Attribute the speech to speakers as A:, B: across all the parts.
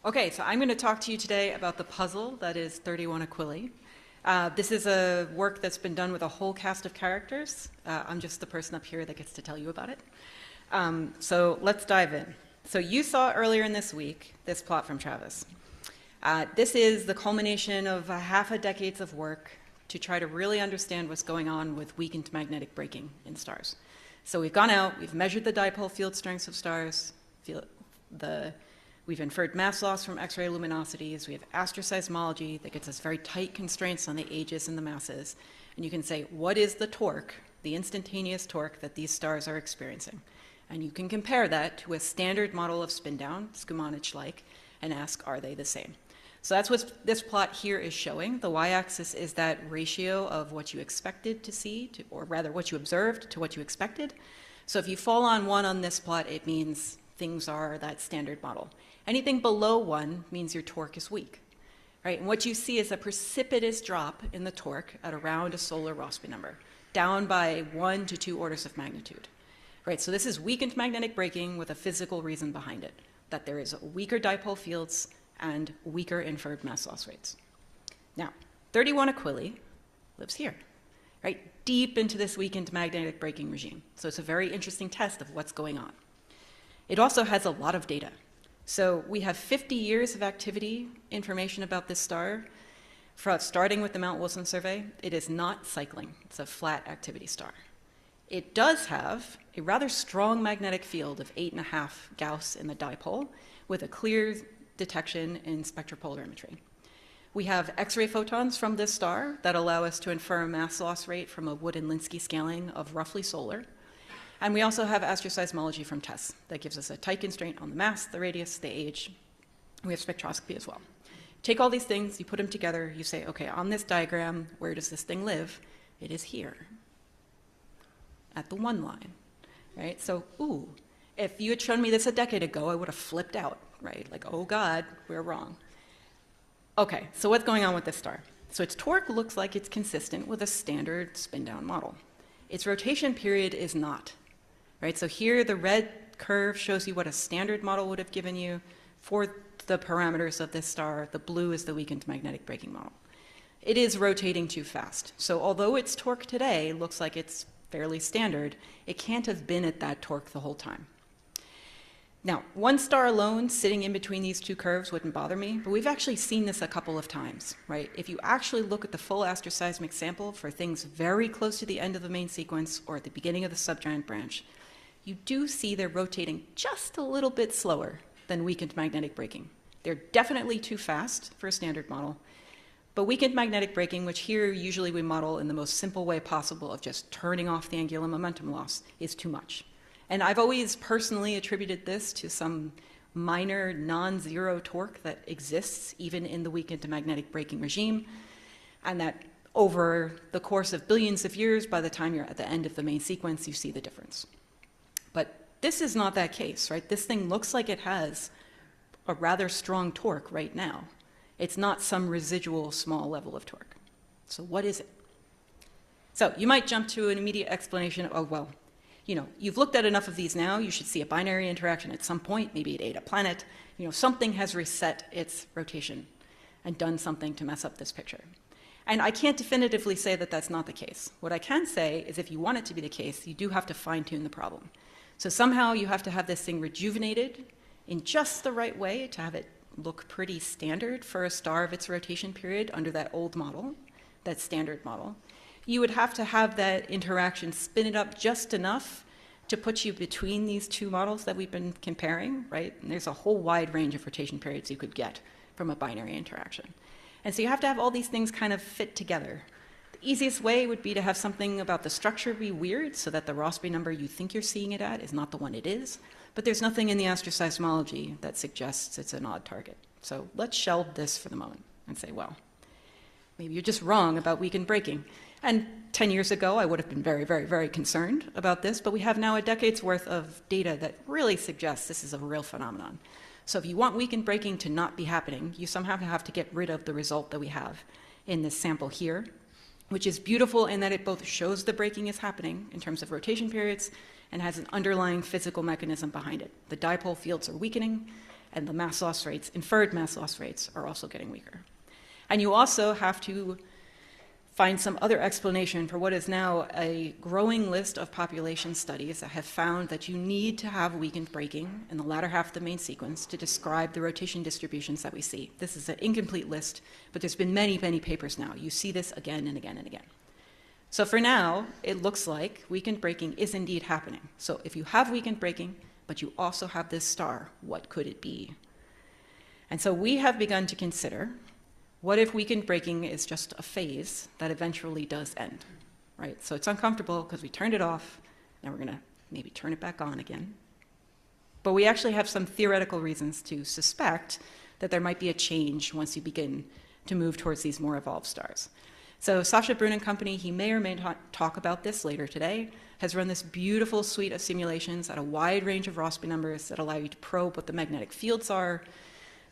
A: Okay, so I'm going to talk to you today about the puzzle that is 31 Aquilae. This is a work that's been done with a whole cast of characters. I'm just the person up here that gets to tell you about it. So let's dive in. So you saw earlier in this week this plot from Travis. This is the culmination of half a decade's of work to try to really understand what's going on with weakened magnetic braking in stars. So we've gone out, we've measured the dipole field strengths of stars, we've inferred mass loss from X-ray luminosities. We have astroseismology that gets us very tight constraints on the ages and the masses. And you can say, what is the torque, the instantaneous torque that these stars are experiencing? And you can compare that to a standard model of spin down, Skumanich-like, and ask, are they the same? So that's what this plot here is showing. The y-axis is that ratio of what you expected to see, or rather what you observed to what you expected. So if you fall on 1 on this plot, it means things are that standard model. Anything below 1 means your torque is weak, right? And what you see is a precipitous drop in the torque at around a solar Rossby number, down by 1 to 2 orders of magnitude, right? So this is weakened magnetic braking with a physical reason behind it, that there is weaker dipole fields and weaker inferred mass loss rates. Now, 31 Aquilae lives here, right? Deep into this weakened magnetic braking regime. So it's a very interesting test of what's going on. It also has a lot of data. So we have 50 years of activity information about this star, starting with the Mount Wilson survey. It is not cycling. It's a flat activity star. It does have a rather strong magnetic field of 8.5 Gauss in the dipole with a clear detection in spectropolarimetry. We have X-ray photons from this star that allow us to infer a mass loss rate from a Wood and Linsky scaling of roughly solar. And we also have astroseismology from TESS that gives us a tight constraint on the mass, the radius, the age. We have spectroscopy as well. Take all these things, you put them together, you say, okay, on this diagram, where does this thing live? It is here, at the 1 line, right? So, if you had shown me this a decade ago, I would have flipped out, right? Like, oh God, we're wrong. Okay, so what's going on with this star? So its torque looks like it's consistent with a standard spin-down model. Its rotation period is not. Right, so here the red curve shows you what a standard model would have given you for the parameters of this star. The blue is the weakened magnetic braking model. It is rotating too fast. So although its torque today looks like it's fairly standard, it can't have been at that torque the whole time. Now, one star alone sitting in between these two curves wouldn't bother me, but we've actually seen this a couple of times, right? If you actually look at the full astroseismic sample for things very close to the end of the main sequence or at the beginning of the subgiant branch, you do see they're rotating just a little bit slower than weakened magnetic braking. They're definitely too fast for a standard model, but weakened magnetic braking, which here usually we model in the most simple way possible of just turning off the angular momentum loss, is too much. And I've always personally attributed this to some minor non-zero torque that exists even in the weakened magnetic braking regime, and that over the course of billions of years, by the time you're at the end of the main sequence, you see the difference. But this is not that case, right? This thing looks like it has a rather strong torque right now. It's not some residual small level of torque. So what is it? So you might jump to an immediate explanation of, well, you've looked at enough of these now, you should see a binary interaction at some point, maybe it ate a planet. Something has reset its rotation and done something to mess up this picture. And I can't definitively say that that's not the case. What I can say is if you want it to be the case, you do have to fine-tune the problem. So somehow you have to have this thing rejuvenated in just the right way to have it look pretty standard for a star of its rotation period under that old model, that standard model. You would have to have that interaction spin it up just enough to put you between these two models that we've been comparing, right? And there's a whole wide range of rotation periods you could get from a binary interaction. And so you have to have all these things kind of fit together. The easiest way would be to have something about the structure be weird so that the Rossby number you think you're seeing it at is not the one it is. But there's nothing in the astroseismology that suggests it's an odd target. So let's shelve this for the moment and say, well, maybe you're just wrong about weakened braking. And 10 years ago, I would have been very, very, very concerned about this, but we have now a decade's worth of data that really suggests this is a real phenomenon. So if you want weakened braking to not be happening, you somehow have to get rid of the result that we have in this sample here, which is beautiful in that it both shows the braking is happening in terms of rotation periods and has an underlying physical mechanism behind it. The dipole fields are weakening, and the mass loss rates, inferred mass loss rates, are also getting weaker. And you also have to find some other explanation for what is now a growing list of population studies that have found that you need to have weakened braking in the latter half of the main sequence to describe the rotation distributions that we see. This is an incomplete list, but there's been many, many papers now. You see this again and again and again. So for now, it looks like weakened braking is indeed happening. So if you have weakened braking, but you also have this star, what could it be? And so we have begun to consider, what if weakened braking is just a phase that eventually does end, right? So it's uncomfortable because we turned it off, now we're gonna maybe turn it back on again. But we actually have some theoretical reasons to suspect that there might be a change once you begin to move towards these more evolved stars. So Sascha Brun and company, he may or may not talk about this later today, has run this beautiful suite of simulations at a wide range of Rossby numbers that allow you to probe what the magnetic fields are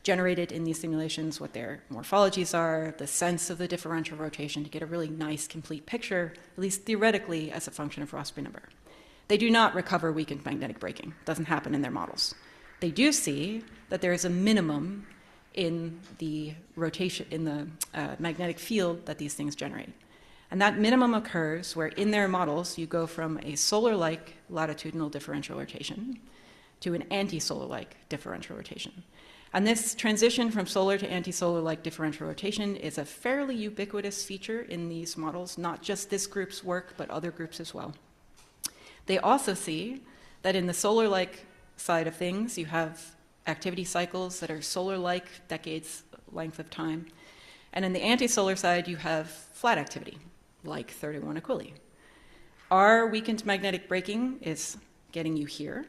A: generated in these simulations, what their morphologies are, the sense of the differential rotation to get a really nice, complete picture, at least theoretically, as a function of Rossby number. They do not recover weakened magnetic braking. It doesn't happen in their models. They do see that there is a minimum in the rotation, in the magnetic field that these things generate. And that minimum occurs where in their models you go from a solar-like latitudinal differential rotation to an anti-solar-like differential rotation. And this transition from solar to anti-solar-like differential rotation is a fairly ubiquitous feature in these models, not just this group's work, but other groups as well. They also see that in the solar-like side of things, you have activity cycles that are solar-like, decades length of time. And in the anti-solar side, you have flat activity, like 31 Aquilae. Our weakened magnetic braking is getting you here,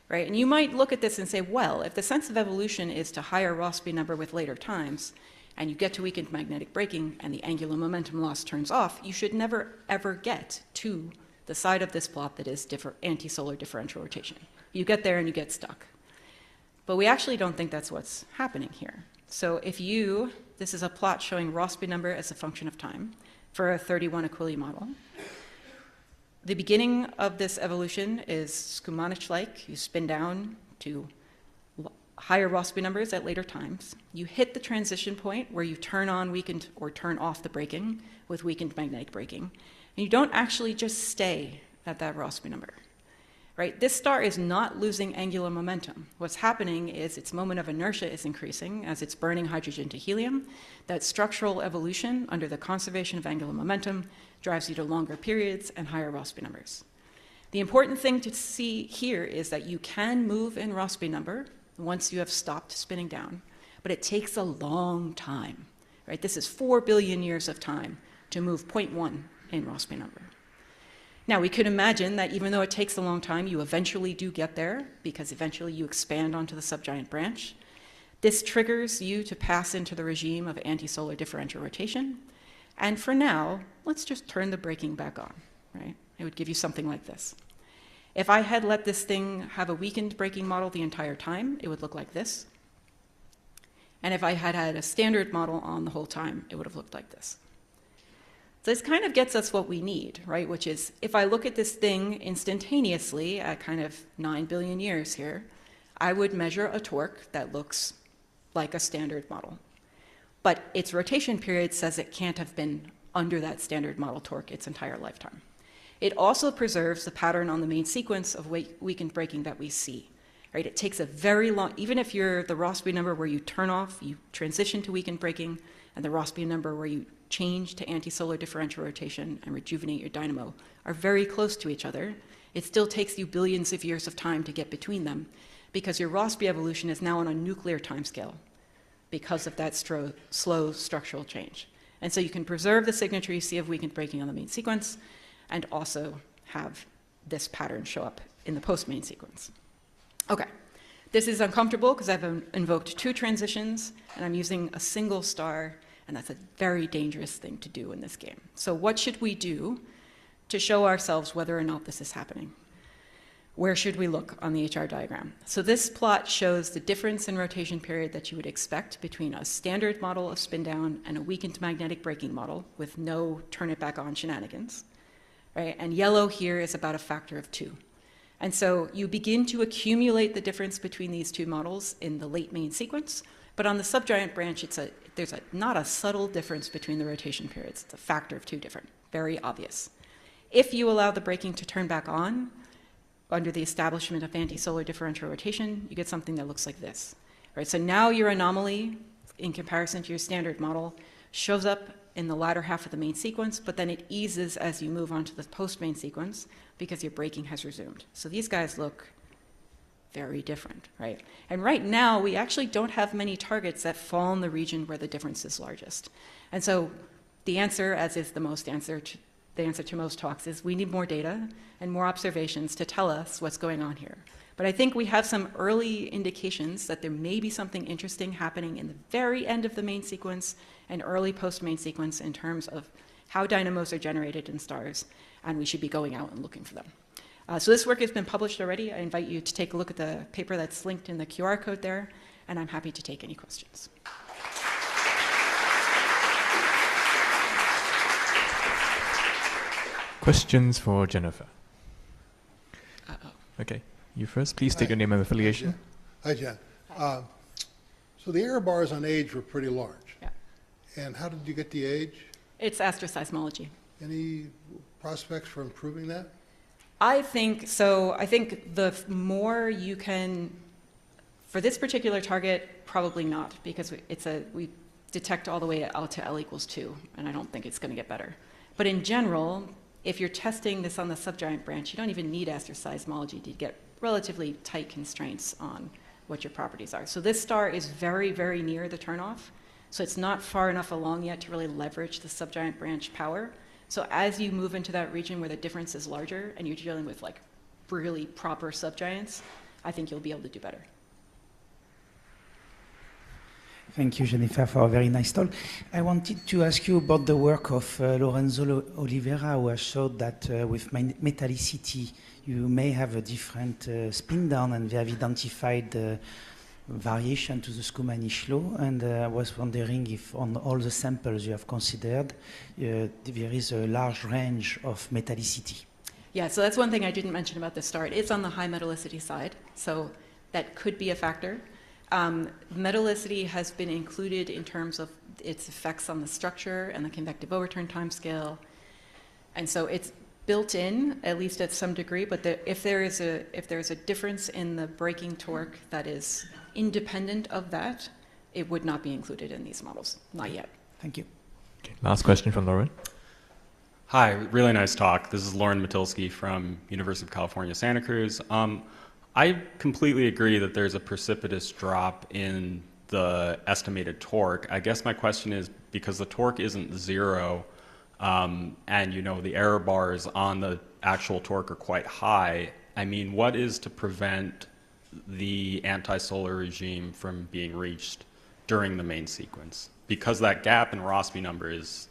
A: right? And you might look at this and say, well, if the sense of evolution is to higher Rossby number with later times, and you get to weakened magnetic braking and the angular momentum loss turns off, you should never, ever get to the side of this plot that is anti-solar differential rotation. You get there and you get stuck. But we actually don't think that's what's happening here. So this is a plot showing Rossby number as a function of time for a 31 Aquilae model. The beginning of this evolution is Skumanich-like. You spin down to higher Rossby numbers at later times. You hit the transition point where you turn on weakened or turn off the braking with weakened magnetic braking. And you don't actually just stay at that Rossby number. Right? This star is not losing angular momentum. What's happening is its moment of inertia is increasing as it's burning hydrogen to helium. That structural evolution under the conservation of angular momentum drives you to longer periods and higher Rossby numbers. The important thing to see here is that you can move in Rossby number once you have stopped spinning down, but it takes a long time. Right? This is 4 billion years of time to move 0.1 in Rossby number. Now, we could imagine that even though it takes a long time, you eventually do get there, because eventually you expand onto the subgiant branch. This triggers you to pass into the regime of anti-solar differential rotation. And for now, let's just turn the braking back on, right? It would give you something like this. If I had let this thing have a weakened braking model the entire time, it would look like this. And if I had had a standard model on the whole time, it would have looked like this. So this kind of gets us what we need, right? Which is, if I look at this thing instantaneously at kind of 9 billion years here, I would measure a torque that looks like a standard model. But its rotation period says it can't have been under that standard model torque its entire lifetime. It also preserves the pattern on the main sequence of weakened braking that we see, right? It takes a very long, even if you're the Rossby number where you turn off, you transition to weakened braking, and the Rossby number where you change to anti-solar differential rotation and rejuvenate your dynamo are very close to each other. It still takes you billions of years of time to get between them because your Rossby evolution is now on a nuclear timescale because of that slow structural change. And so you can preserve the signature you see of weakened braking on the main sequence and also have this pattern show up in the post-main sequence. Okay, this is uncomfortable because I've invoked 2 transitions and I'm using a single star, and that's a very dangerous thing to do in this game. So what should we do to show ourselves whether or not this is happening? Where should we look on the HR diagram? So this plot shows the difference in rotation period that you would expect between a standard model of spin down and a weakened magnetic braking model with no turn it back on shenanigans, right? And yellow here is about a factor of 2. And so you begin to accumulate the difference between these two models in the late main sequence. But on the subgiant branch, there's not a subtle difference between the rotation periods. It's a factor of 2 different, very obvious. If you allow the braking to turn back on under the establishment of anti-solar differential rotation, you get something that looks like this. Right? So now your anomaly, in comparison to your standard model, shows up in the latter half of the main sequence, but then it eases as you move on to the post-main sequence because your braking has resumed. So these guys look very different, right? And right now, we actually don't have many targets that fall in the region where the difference is largest. And so the answer, as is the answer to most talks, is we need more data and more observations to tell us what's going on here. But I think we have some early indications that there may be something interesting happening in the very end of the main sequence and early post-main sequence in terms of how dynamos are generated in stars, and we should be going out and looking for them. So this work has been published already. I invite you to take a look at the paper that's linked in the QR code there, and I'm happy to take any questions.
B: Questions for Jennifer?
A: Uh-oh.
B: Okay, you first. Please state your name and affiliation.
C: Hi, Jen. So the error bars on age were pretty large.
A: Yeah.
C: And how did you get the age?
A: It's astroseismology.
C: Any prospects for improving that?
A: I think so. I think the more you can, for this particular target, probably not, because we detect all the way out to L equals 2, and I don't think it's going to get better. But in general, if you're testing this on the subgiant branch, you don't even need astroseismology to get relatively tight constraints on what your properties are. So this star is very, very near the turnoff, so it's not far enough along yet to really leverage the subgiant branch power. So as you move into that region where the difference is larger and you're dealing with like really proper subgiants, I think you'll be able to do better.
D: Thank you, Jennifer, for a very nice talk. I wanted to ask you about the work of Lorenzo Oliveira, who has showed that with metallicity, you may have a different spin down, and they have identified the variation to the Skumanish law. And I was wondering if on all the samples you have considered, there is a large range of metallicity.
A: Yeah, so that's one thing I didn't mention about this star. It's on the high metallicity side, so that could be a factor. Metallicity has been included in terms of its effects on the structure and the convective overturn timescale. And so it's built in, at least at some degree, but if there is a difference in the braking torque that is independent of that, it would not be included in these models. Not yet.
D: Thank you.
B: Okay, last question from Lauren.
E: Hi, really nice talk. This is Lauren Matilsky from University of California, Santa Cruz. I completely agree that there's a precipitous drop in the estimated torque. I guess my question is, because the torque isn't zero, and you know the error bars on the actual torque are quite high, I mean, what is to prevent the anti-solar regime from being reached during the main sequence? Because that gap in Rossby number is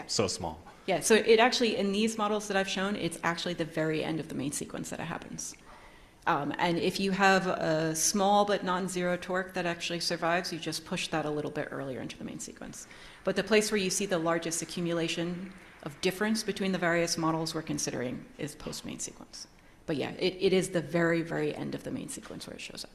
E: so small.
A: Yeah, so it actually, in these models that I've shown, it's actually the very end of the main sequence that it happens. And if you have a small but non-zero torque that actually survives, you just push that a little bit earlier into the main sequence. But the place where you see the largest accumulation of difference between the various models we're considering is post-main sequence. But yeah, it is the very, very end of the main sequence where it shows up.